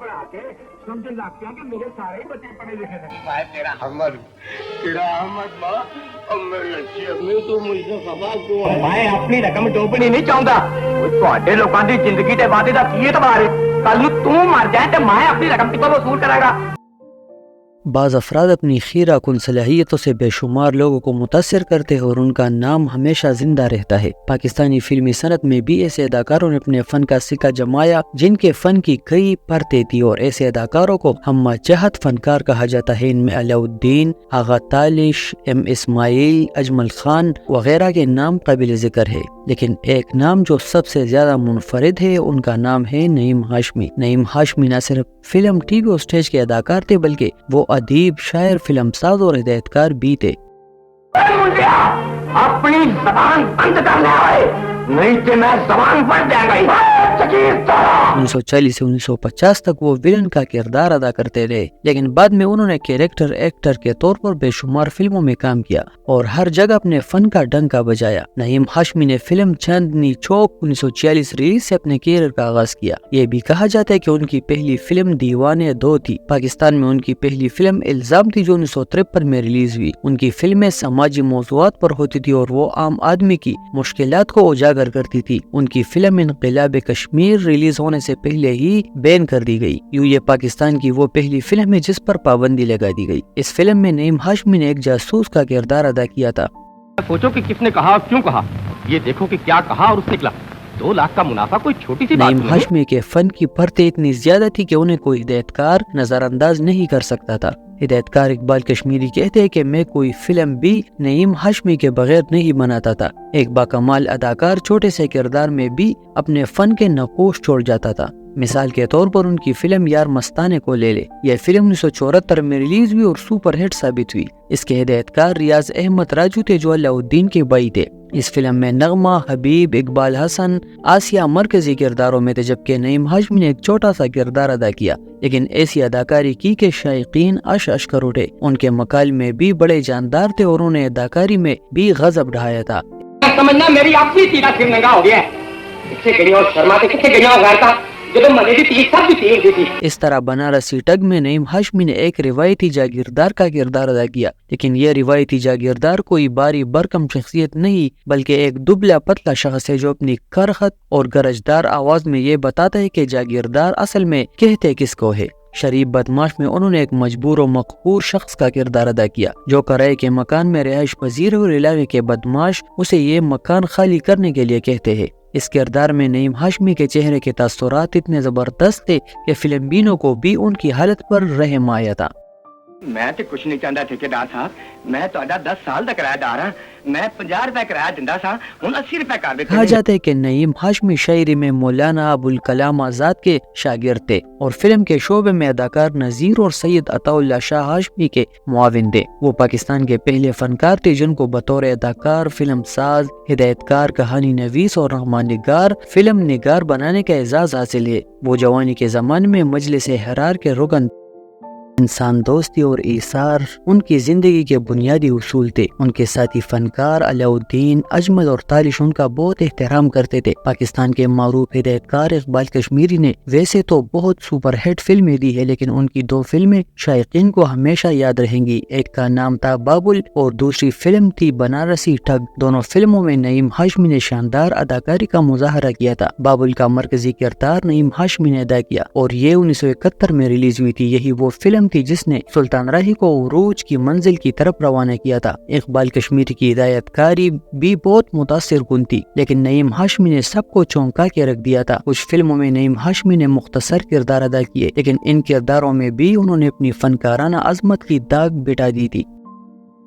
ਪੜਾ ਕੇ ਸਮਝਣ ਲੱਗ ਪਿਆ ਕਿ ਮੇਰੇ ਸਾਰੇ ਹੀ ਬੱਚੇ ਪੜ੍ਹੇ ਲਿਖੇ ਨੇ। ਭਾਈ ਤੇਰਾ ਅਹਿਮਦ ਮਾਂ ਅਮਰ ਲੱਛੀ ਅਮੀ ਤੂੰ ਮੁਝੇ ਖਬਾ ਕਿਉਂ ਹੈ? ਮੈਂ ਆਪਣੀ ਰਕਮ ਡੋਬਣੀ ਨਹੀਂ ਚਾਹੁੰਦਾ। ਉਹ ਤੁਹਾਡੇ ਲੋਕਾਂ ਦੀ ਜ਼ਿੰਦਗੀ ਤੇ ਵਾਦੇ ਦਾ ਕੀ ਇਤਬਾਰ ਹੈ? ਕੱਲ ਨੂੰ ਤੂੰ ਮਰ ਜਾਏ ਤੇ ਮੈਂ ਆਪਣੀ ਰਕਮ ਕਿੱਥੋਂ ਵਸੂਲ ਕਰਾਂਗਾ? بعض افراد اپنی خیرہ کن صلاحیتوں سے بے شمار لوگوں کو متاثر کرتے ہیں اور ان کا نام ہمیشہ زندہ رہتا ہے۔ پاکستانی فلمی صنعت میں بھی ایسے اداکاروں نے اپنے فن کا سکہ جمایا جن کے فن کی کئی پرتیں تھی، اور ایسے اداکاروں کو ہم جہت فنکار کہا جاتا ہے۔ ان میں علاء الدین، آغا تالش، ایم اسماعیل، اجمل خان وغیرہ کے نام قابل ذکر ہے، لیکن ایک نام جو سب سے زیادہ منفرد ہے ان کا نام ہے نعیم ہاشمی۔ نعیم ہاشمی نہ صرف فلم، ٹی وی اور سٹیج کے اداکار تھے بلکہ وہ ادیب، شاعر، فلم ساز اور ہدایت کار بھی تھے۔ اپنی زبان بند کرنا ہے، نہیں تو میں زبان بند دے گئی۔ 1940 سے 1950 تک وہ ویلن کا کردار ادا کرتے رہے، لیکن بعد میں انہوں نے کیریکٹر ایکٹر کے طور پر بے شمار فلموں میں کام کیا اور ہر جگہ اپنے فن کا ڈنکا بجایا۔ نعیم ہاشمی نے فلم چاندنی چوک 1946 ریلیز سے اپنے کیریئر کا آغاز کیا۔ یہ بھی کہا جاتا ہے کہ ان کی پہلی فلم دیوانے 2 تھی۔ پاکستان میں ان کی پہلی فلم الزام تھی جو 1953 میں ریلیز ہوئی۔ ان کی فلمیں سماجی موضوعات پر ہوتی تھی اور وہ عام آدمی کی مشکلات کو اجاگر کرتی تھی۔ ان کی فلم انقلاب کشمیر ریلیز ہونے سے پہلے ہی بین کر دی گئی۔ یوں یہ پاکستان کی وہ پہلی فلم ہے جس پر پابندی لگا دی گئی۔ اس فلم میں نعیم ہاشمی نے ایک جاسوس کا کردار ادا کیا تھا۔ سوچو کہ کس نے کہا اور کیوں کہا، یہ دیکھو کہ کیا کہا اور اس نکلا۔ 2 لاکھ کا منافع کوئی چھوٹی سی بات نعیم نہیں۔ ہاشمی کے فن کی پرتیں اتنی زیادہ تھی کہ انہیں کوئی ہدایت کار نظر انداز نہیں کر سکتا تھا۔ ہدایت کار اقبال کشمیری کہتے ہیں کہ میں کوئی فلم بھی نعیم ہاشمی کے بغیر نہیں بناتا تھا۔ ایک باکمال اداکار چھوٹے سے کردار میں بھی اپنے فن کے نقوش چھوڑ جاتا تھا۔ مثال کے طور پر ان کی فلم یار مستانے کو لے لے۔ یہ فلم 1974 میں ریلیز ہوئی اور سپر ہٹ ثابت ہوئی۔ اس کے ہدایت کار ریاض احمد راجو تھے جو علاء الدین کے بھائی تھے۔ اس فلم میں نغمہ، حبیب، اقبال حسن، آسیہ مرکزی کرداروں میں تھے، جبکہ نعیم ہاشمی نے ایک چھوٹا سا کردار ادا کیا، لیکن ایسی اداکاری کی کہ شائقین اش کر اٹھے۔ ان کے مکالمے بھی بڑے جاندار تھے اور انہوں نے اداکاری میں بھی غضب ڈھایا تھا۔ سمجھنا میری اپنی تیرا پھر ننگا ہو گیا ہے، کتنے گڑیاں اور شرما کے کتنے گڑیاں ہو گیا تھا جب ملے دی تیز سب بھی تیز دی تھی۔ اس طرح بنارسی ٹگ میں نعیم ہاشمی نے ایک روایتی جاگیردار کا کردار ادا کیا، لیکن یہ روایتی جاگیردار کوئی باری برکم شخصیت نہیں بلکہ ایک دبلا پتلا شخص ہے جو اپنی کرخت اور گرجدار آواز میں یہ بتاتا ہے کہ جاگیردار اصل میں کہتے کس کو ہے۔ شریف بدماش میں انہوں نے ایک مجبور و مقہور شخص کا کردار ادا کیا جو کرائے کے مکان میں رہائش پذیر اور علاقے کے بدماش اسے یہ مکان خالی کرنے کے لیے کہتے ہیں۔ اس کردار میں نعیم ہاشمی کے چہرے کے تاثرات اتنے زبردست تھے کہ فلم بینوں کو بھی ان کی حالت پر رحم آیا تھا۔ میں تو کچھ نہیں چاہتا ٹھیکیدار صاحب، میں تو 10 سال کا کرایہ دار ہاں، میں 50 روپے کرایہ دیندا سا، ہن 80 روپے کر دے۔ کہا جاتا ہے کہ نعیم ہاشمی شاعری میں مولانا ابوالکلام آزاد کے شاگرد تھے اور فلم کے شعبے میں اداکار نذیر اور سید عطا اللہ شاہ ہاشمی کے معاون تھے۔ وہ پاکستان کے پہلے فنکار تھے جن کو بطور اداکار، فلم ساز، ہدایت کار، کہانی نویس اور نغمہ نگار، فلم نگار بنانے کا اعزاز حاصل ہے۔ وہ جوانی کے زمانے میں مجلس حرار کے رکن، انسان دوستی اور ایثار ان کی زندگی کے بنیادی اصول تھے۔ ان کے ساتھی فنکار علاء الدین، اجمل اور تالش ان کا بہت احترام کرتے تھے۔ پاکستان کے معروف ہدایت کار اقبال کشمیری نے ویسے تو بہت سپر ہٹ فلمیں دی ہے، لیکن ان کی 2 فلمیں شائقین کو ہمیشہ یاد رہیں گی۔ ایک کا نام تھا بابل اور دوسری فلم تھی بنارسی ٹھگ۔ دونوں فلموں میں نعیم ہاشمی نے شاندار اداکاری کا مظاہرہ کیا تھا۔ بابل کا مرکزی کردار نعیم ہاشمی نے ادا کیا اور یہ 1971 میں ریلیز ہوئی تھی۔ یہی وہ فلم تھی جس نے سلطان راہی کو عروج کی منزل کی طرف روانہ کیا تھا۔ اقبال کشمیری کی ہدایت کاری بھی بہت متاثر کن تھی، لیکن نعیم ہاشمی نے سب کو چونکا کے رکھ دیا تھا۔ کچھ فلموں میں نعیم ہاشمی نے مختصر کردار ادا کیے، لیکن ان کرداروں میں بھی انہوں نے اپنی فنکارانہ عظمت کی داغ بٹا دی تھی۔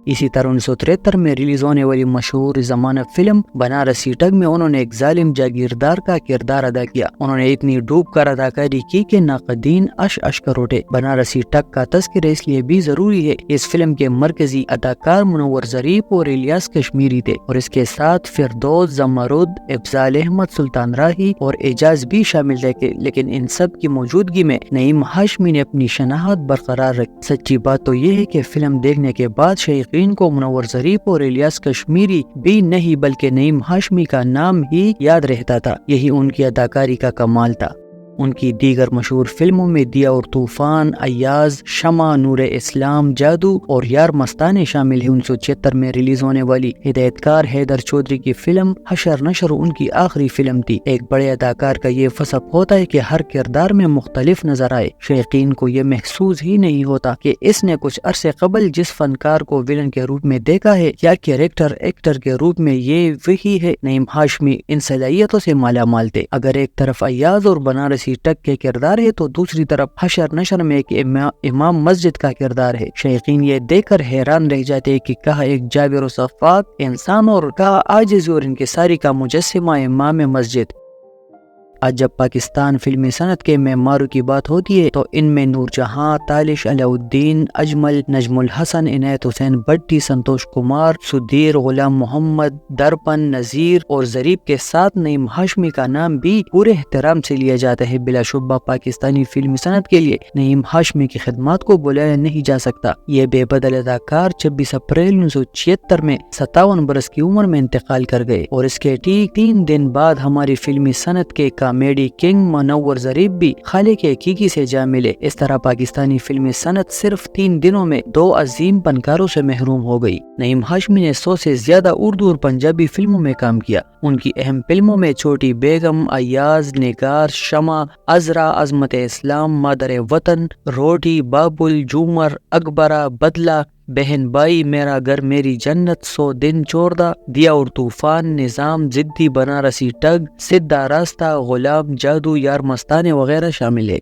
اسی طرح 1973 میں ریلیز ہونے والی مشہور زمانہ فلم بنارسی ٹگ میں انہوں نے ایک ظالم جاگیردار کا کردار ادا کیا۔ انہوں نے اتنی ڈوب کر اداکاری کی کہ ناقدین اش کر اٹھے۔ بنارسی ٹگ کا تذکرہ اس لیے بھی ضروری ہے، اس فلم کے مرکزی اداکار منور ظریف اور الیاس کشمیری تھے اور اس کے ساتھ فردوس، زمرد، افضال احمد، سلطان راہی اور اعجاز بھی شامل تھے، لیکن ان سب کی موجودگی میں نعیم ہاشمی نے اپنی شناخت برقرار رکھی۔ سچی بات تو یہ ہے کہ فلم دیکھنے کے بعد شیخ شائقین کو منور ظریف اور الیاس کشمیری بھی نہیں بلکہ نعیم ہاشمی کا نام ہی یاد رہتا تھا۔ یہی ان کی اداکاری کا کمال تھا۔ ان کی دیگر مشہور فلموں میں دیا اور طوفان، ایاز، شمع، نور اسلام، جادو اور یار مستانے شامل ہیں۔ 1976 میں ریلیز ہونے والی ہدایت کار حیدر چودھری کی فلم حشر نشر ان کی آخری فلم تھی۔ ایک بڑے اداکار کا یہ وصف ہوتا ہے کہ ہر کردار میں مختلف نظر آئے۔ شائقین کو یہ محسوس ہی نہیں ہوتا کہ اس نے کچھ عرصے قبل جس فنکار کو ویلن کے روپ میں دیکھا ہے یا کیریکٹر ایکٹر کے روپ میں، یہ وہی ہے۔ نعیم ہاشمی ان صلاحیتوں سے مالا مال تھے۔ اگر ایک طرف ایاز اور بنارسی ٹک کے کردار ہے تو دوسری طرف حشر نشر میں ایک امام مسجد کا کردار ہے۔ شائقین یہ دیکھ کر حیران رہ جاتے کہ کہا ایک جابر و صفاق انسان اور کہا عاجز اور انکساری کا مجسمہ امام مسجد۔ آج جب پاکستان فلمی صنعت کے معماروں کی بات ہوتی ہے تو ان میں نور جہاں، تالش، علاء الدین، اجمل، نجم الحسن، عنایت حسین بٹی، سنتوش کمار، سدھیر، غلام محمد، درپن، نذیر اور ظریف کے ساتھ نعیم ہاشمی کا نام بھی پورے احترام سے لیا جاتا ہے۔ بلا شبہ پاکستانی فلمی صنعت کے لیے نعیم ہاشمی کی خدمات کو بلایا نہیں جا سکتا۔ یہ بے بدل اداکار 26 اپریل 1976 میں 57 برس کی عمر میں انتقال کر گئے اور اس کے ٹھیک 3 دن بعد ہماری فلمی صنعت کے کامیڈی کنگ منور ظریف بھی خالق حقیقی سے جا ملے۔ اس طرح پاکستانی فلمی صنعت صرف 3 دنوں میں 2 عظیم فنکاروں سے محروم ہو گئی۔ نعیم ہاشمی نے 100 سے زیادہ اردو اور پنجابی فلموں میں کام کیا۔ ان کی اہم فلموں میں چھوٹی بیگم، ایاز، نگار، شمع، عذرا، عظمت اسلام، مادر وطن، روٹی، بابل، جومر، اکبرہ، بدلہ، بہن بائی، میرا گھر میری جنت، 100 دن چوردہ، دیا اور طوفان، نظام، ضدی، بنارسی ٹگ، سدھا راستہ، غلام، جادو، یار مستانے وغیرہ شامل ہے۔